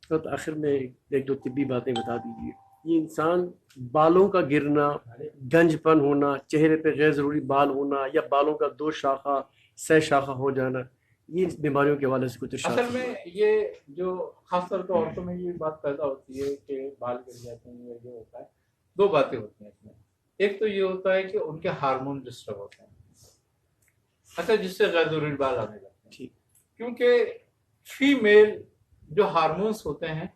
तो आखिर में एक दो तिब्बी बातें बता दीजिए। ये इंसान बालों का गिरना, गंजपन होना, चेहरे पे गैर जरूरी बाल होना, या बालों का दो शाखा सह शाखा हो जाना, ये इस बीमारियों के हवाले से कुछ इरशाद असल फरमाइए। में ये जो खासतौर पर औरतों में ये बात पैदा होती है कि बाल गिर जाते हैं, ये जो होता है, दो बातें होती हैं इसमें। एक तो ये होता है कि उनके हार्मोन डिस्टर्ब होते हैं, अच्छा, जिससे गैर जरूरी बाल आने लगते हैं। ठीक। क्योंकि फीमेल जो हार्मोन्स होते हैं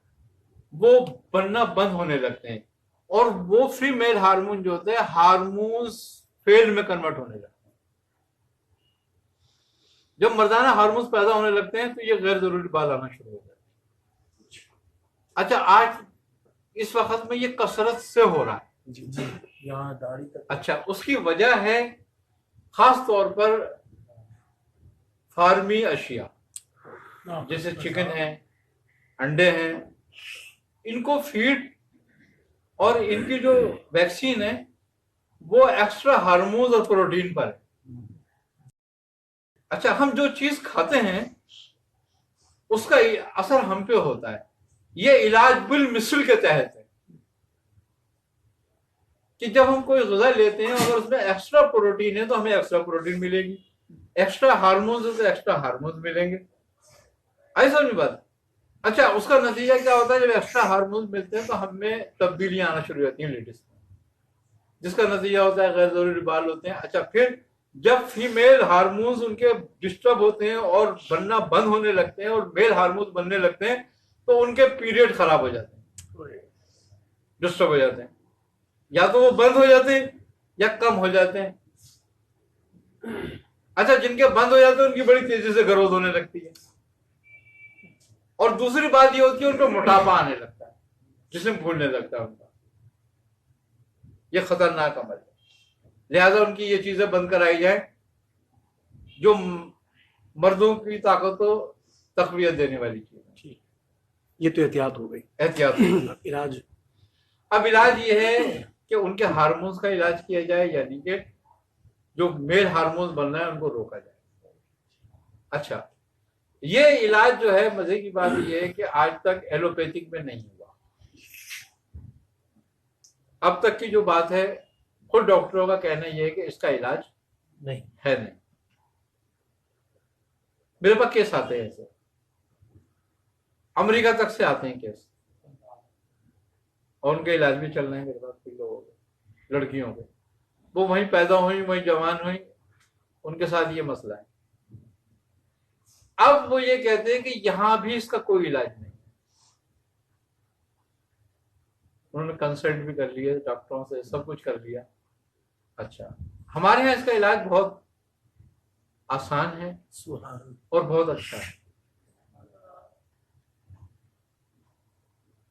वो बनना बंद होने लगते हैं, और वो फीमेल हार्मोन जो होते हैं हार्मोन्स फेल में कन्वर्ट होने लगते हैं। जब मर्दाना हार्मोन्स पैदा होने लगते हैं तो ये गैर जरूरी बाल आना शुरू हो जाते हैं। अच्छा, आज इस वक्त में ये कसरत से हो रहा है। जी जी। यहाँ दाढ़ी तक। अच्छा, उसकी वजह है खास तौर पर फार्मी अशिया, जैसे चिकन है, अंडे हैं, इनको फीड, और इनकी जो वैक्सीन है वो एक्स्ट्रा हार्मोन्स और प्रोटीन पर है। अच्छा, हम जो चीज खाते हैं उसका असर हम पे होता है। ये इलाज बिल मिसल के तहत है कि जब हम कोई ग़िज़ा लेते हैं अगर उसमें एक्स्ट्रा प्रोटीन है तो हमें एक्स्ट्रा प्रोटीन मिलेगी, एक्स्ट्रा हार्मोन्स है तो एक्स्ट्रा हार्मोन्स मिलेंगे। आई समझ में बात? अच्छा, उसका नतीजा क्या होता है? जब एक्स्ट्रा हार्मोन्स मिलते हैं तो हमें तब्दीलियां आना शुरू हो जाती हैं लेडीज में, जिसका नतीजा होता है गैर जरूरी बाल होते हैं। अच्छा, फिर जब फीमेल हार्मोन्स उनके डिस्टर्ब होते हैं और बनना बंद होने लगते हैं और मेल हार्मोन्स बनने लगते हैं तो उनके पीरियड खराब हो जाते हैं, डिस्टर्ब हो जाते हैं, या तो वो बंद हो जाते हैं या कम हो जाते हैं। अच्छा, जिनके बंद हो जाते हैं उनकी बड़ी तेजी से ग्रोथ होने लगती है, और दूसरी बात ये होती है उनको मोटापा आने लगता है, जिस्म फूलने लगता है उनका। ये खतरनाक अमल है, लिहाजा उनकी ये चीजें बंद कराई जाए जो मर्दों की ताकत को तकवीत देने वाली चीज है। ठीक। ये तो एहतियात हो गई। एहतियात। इलाज। अब इलाज ये है कि उनके हार्मोन्स का इलाज किया जाए, यानी कि जो मेल हार्मोन्स बन रहे हैं उनको रोका जाए। अच्छा, ये इलाज जो है, मजे की बात ये है कि आज तक एलोपैथिक में नहीं हुआ। अब तक की जो बात है, खुद डॉक्टरों का कहना यह है कि इसका इलाज नहीं है। नहीं, मेरे पास केस आते हैं ऐसे, अमेरिका तक से आते हैं केस, और उनके इलाज भी चल रहे हैं मेरे पास। कुछ लोगों के, लड़कियों के, वो वहीं पैदा हुई, वहीं जवान हुई, उनके साथ ये मसला है। अब वो ये कहते हैं कि यहां भी इसका कोई इलाज नहीं। उन्होंने कंसल्ट भी कर लिया डॉक्टरों से, सब कुछ कर लिया। अच्छा, हमारे यहाँ इसका इलाज बहुत आसान है और बहुत अच्छा है।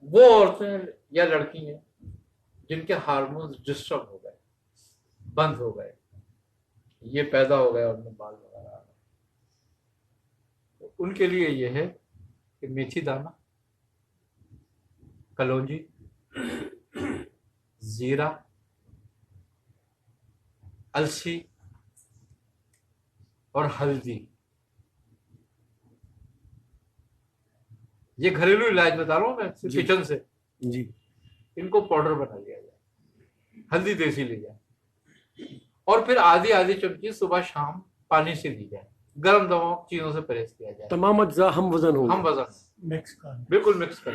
वो औरतें या लड़की हैं जिनके हार्मोन्स डिस्टर्ब हो गए, बंद हो गए, ये पैदा हो गए और उनमें बाल वगैरह आ गए, तो उनके लिए ये है कि मेथी दाना, कलौंजी, जीरा, अलसी और हल्दी, ये घरेलू इलाज बता रहा हूं मैं किचन से, जी। इनको पाउडर बना लिया जाए, हल्दी देसी ली जाए, और फिर आधी आधी चमची सुबह शाम पानी से दी जाए। गर्म दवाओं चीजों से परहेज किया जाए। तमाम अज्जा हम वजन होंगे। हम वजन मिक्स कर, बिल्कुल मिक्स कर।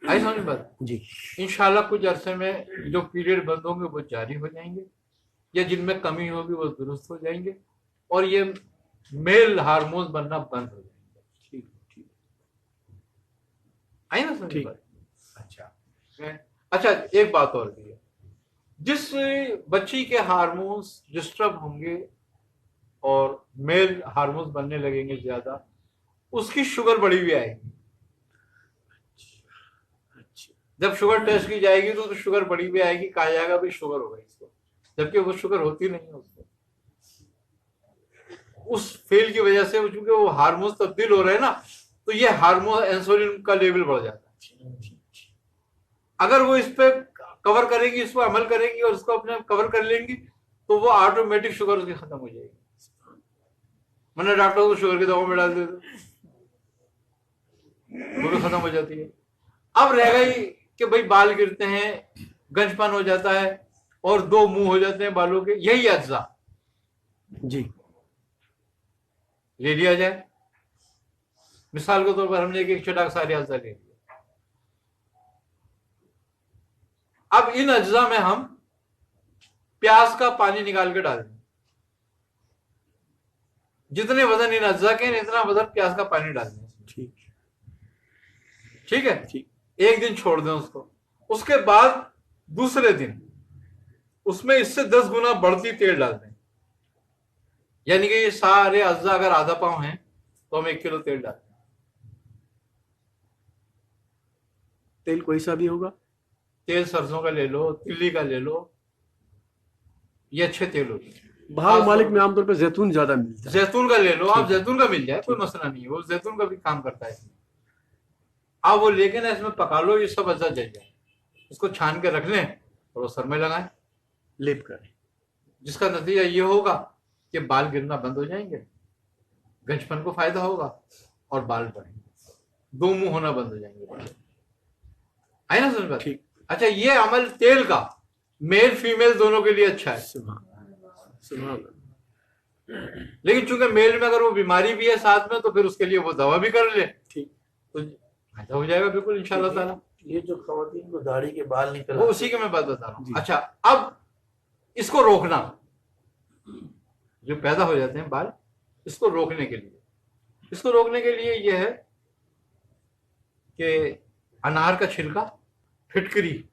आई समझ बात? जी। इंशाल्लाह कुछ अरसे में जो पीरियड बंद होंगे वो जारी हो जाएंगे, या जिनमें कमी होगी वो दुरुस्त हो जाएंगे, और ये मेल हार्मोन बनना बंद हो जाएंगे। ठीक ठीक। आई ना समझ ठीक। बात? अच्छा, अच्छा, एक बात और भी है, जिस बच्ची के हार्मोन्स डिस्टर्ब होंगे और मेल हार्मोन्स बनने लगेंगे ज्यादा, उसकी शुगर बढ़ी हुई आएगी। जब शुगर टेस्ट की जाएगी तो शुगर बढ़ी हुई आएगी, कहा जाएगा भाई शुगर हो गई इसको, जबकि वो शुगर होती नहीं है उसको। उस फेल की वजह से, चूंकि वो हार्मोन्स तब्दील हो रहे हैं ना, तो ये हार्मोन इंसुलिन का लेवल बढ़ जाता है। अगर वो इस पे कवर करेगी, इस पर अमल करेगी और इसको अपने कवर कर लेंगी, तो वो ऑटोमेटिक शुगर उसकी खत्म हो जाएगी। मैंने डॉक्टर को शुगर की दवा में डाल देते, वो भी खत्म हो जाती है। अब रह गई कि भाई बाल गिरते हैं, गंजपन हो जाता है और दो मुंह हो जाते हैं बालों के, यही अज्जा जी ले लिया जाए। मिसाल के तौर पर हमने एक चटाक सारे अज्जा ले लिया। अब इन अज्जा में हम प्याज का पानी निकाल के डाल दें। जितने वजन इन अज्जा के इतना वजन प्याज का पानी डाल दें। ठीक ठीक है, ठीक। एक दिन छोड़ दें उसको। उसके बाद दूसरे दिन उसमें इससे 10 गुना बढ़ती तेल डाल दें। यानी कि ये सारे अज्जा अगर आधा पाव हैं तो हम 1 किलो तेल डालते हैं। तेल कोई सा भी होगा? तेल सरसों का ले लो, तिल्ली का ले लो, ये अच्छे तेल होते हैं। बाहर ममालिक में आमतौर पर जैतून ज्यादा मिलता है। जैतून का ले लो आप, जैतून का मिल जाए कोई मसला नहीं है, वो जैतून का भी काम करता है इसमें। आप वो लेके ना इसमें पका लो, ये सब अज्जा जल जाए। इसको छान के रख लें और वो सर में लगाएं, लेप करें। जिसका नतीजा ये होगा कि बाल गिरना बंद हो जाएंगे, गंजपन को फायदा होगा और बाल बढ़ेंगे, दो मुंह होना बंद हो जाएंगे। आई ना समझ बात? ठीक। अच्छा, ये अमल तेल का मेल फीमेल दोनों के लिए अच्छा है। सुभान अल्लाह। लेकिन चूंकि मेल में अगर वो बीमारी भी है साथ में तो फिर उसके लिए वो दवा भी कर ले ठीक, तो फायदा हो जाएगा बिल्कुल इंशाल्लाह ताला। ये जो खवातीन को दाढ़ी के बाल निकल वो उसी की मैं बात बता रहा जी। हूँ। अच्छा, अब इसको रोकना, जो पैदा हो जाते हैं बाल, इसको रोकने के लिए ये है कि अनार का छिलका, फिटकरी,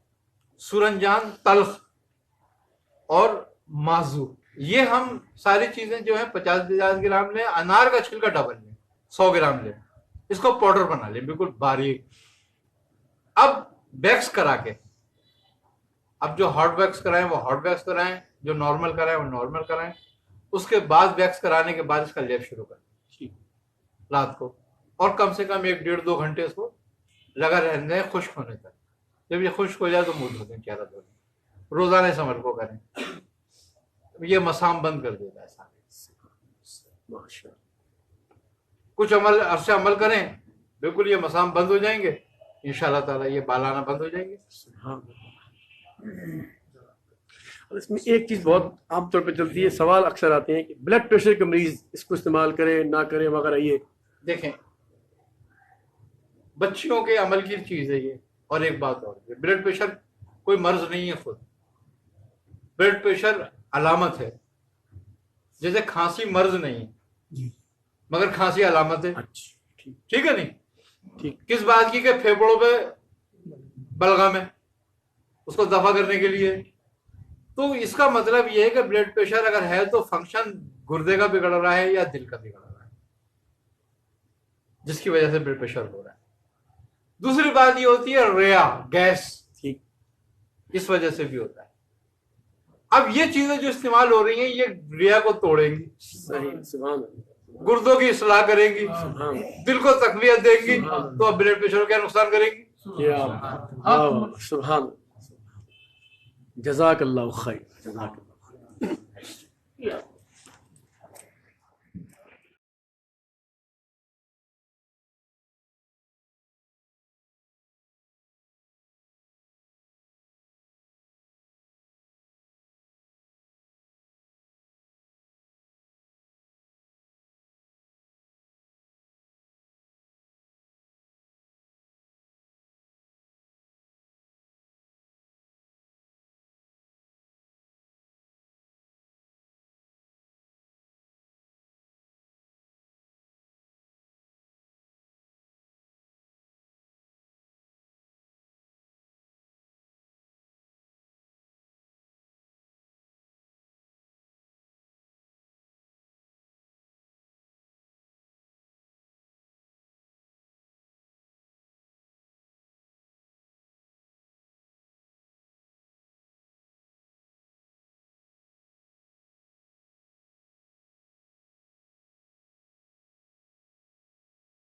सुरंजान, तल्ख और माजू, ये हम सारी चीजें जो है 50 ग्राम लें। अनार का छिलका डबल लें, 100 ग्राम लें। इसको पाउडर बना लें बिल्कुल बारीक। अब वैक्स करा के, अब जो हॉट वैक्स कराएं वो हॉट वैक्स कराएं, जो नॉर्मल कराएं वो नॉर्मल कराएं। उसके बाद वैक्स कराने के बाद इसका लेप शुरू करें रात को, और कम से कम 1-1.5-2 घंटे इसको लगा रहने दें खुश्क होने तक। जब ये खुश्क हो जाए तो मुंह धो दें, चेहरा धो दें। रोजाना इस अमल को करें, ये मसाम बंद कर देता है सारे। माशाअल्लाह। कुछ अमल अरसे अमल करें, बिल्कुल ये मसाम बंद हो जाएंगे इंशाल्लाह ताला, ये बाल आना बंद हो जाएंगे। सुभान अल्लाह। और इसमें एक चीज बहुत आमतौर पर चलती है, सवाल अक्सर आते हैं कि ब्लड प्रेशर के मरीज इसको इस्तेमाल करें ना करें वगैरह। ये देखें, बच्चियों के अमल की चीज है ये। और एक बात और, ब्लड प्रेशर कोई मर्ज नहीं है खुद, ब्लड प्रेशर अलामत है। जैसे खांसी मर्ज नहीं है मगर खांसी अलामत है। अच्छा, ठीक ठीक है नहीं? ठीक। किस बात की? कि फेफड़ों पे बलगम है, उसको दफा करने के लिए। तो इसका मतलब यह है कि ब्लड प्रेशर अगर है तो फंक्शन गुर्दे का बिगड़ रहा है या दिल का बिगड़ रहा है, जिसकी वजह से ब्लड प्रेशर हो रहा है। दूसरी बात ये होती है रिया, गैस, ठीक। इस वजह से भी होता है। अब ये चीजें जो इस्तेमाल हो रही हैं ये रिया को तोड़ेंगी, सही। सुभान अल्लाह। गुर्दों की इस्लाह करेंगी, सुभान दिल को तकवीत देंगी, तो अब ब्लड प्रेशर को क्या नुकसान करेंगी? या अल्लाह। सुभान अल्लाह। जज़ाकल्लाहु खैर। जज़ाकल्लाहु खैर।